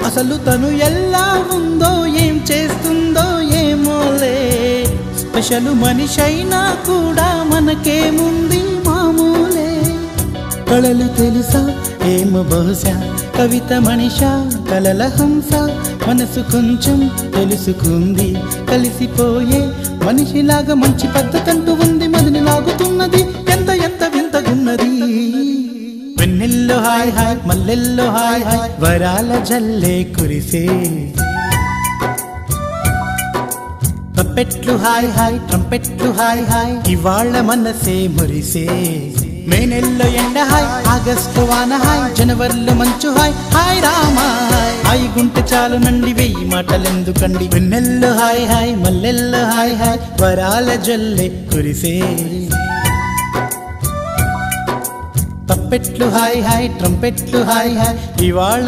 అసలు తను ఎలా ఉందో ఏం చేస్తుందో ఏమోలే స్పెషల్ మనిషైనా కూడా మనకేముంది మామూలే కళలు తెలుసా ఏమో బహుశా కవిత మనిషా కలల హంస మనసు కొంచెం తెలుసుకుంది కలిసిపోయే మనిషిలాగా మంచి పద్ధతంటూ ఉంది మదిని లాగుతున్నది ఎంత ఎంత వింతగున్నది వెన్నెల్లో హాయ్ హాయ్ మల్లెల్లో హాయ్ హాయ్ వరాల జల్లే కురిసే తప్పెట్లు హాయ్ హాయ్ ట్రంపెట్లు హాయ్ హాయ్ ఇవాళ మనసే మురిసే మే నెల్లో ఎండ హాయ్ ఆగస్టు వాన హాయ్ జనవరిలో మంచు హాయ్ హాయ్ రామా హాయ్ గుంటె చాలు నండి వెయ్యి మాటలెందుకండి వెన్నెల్లో హాయ్ హాయ్ మల్లెల్లో హాయ్ హాయ్ వరాల జల్లే కురిసే తప్పెట్లు హాయ్ హాయ్ ట్రంపెట్లు హాయ్ హాయ్ ఇవాళ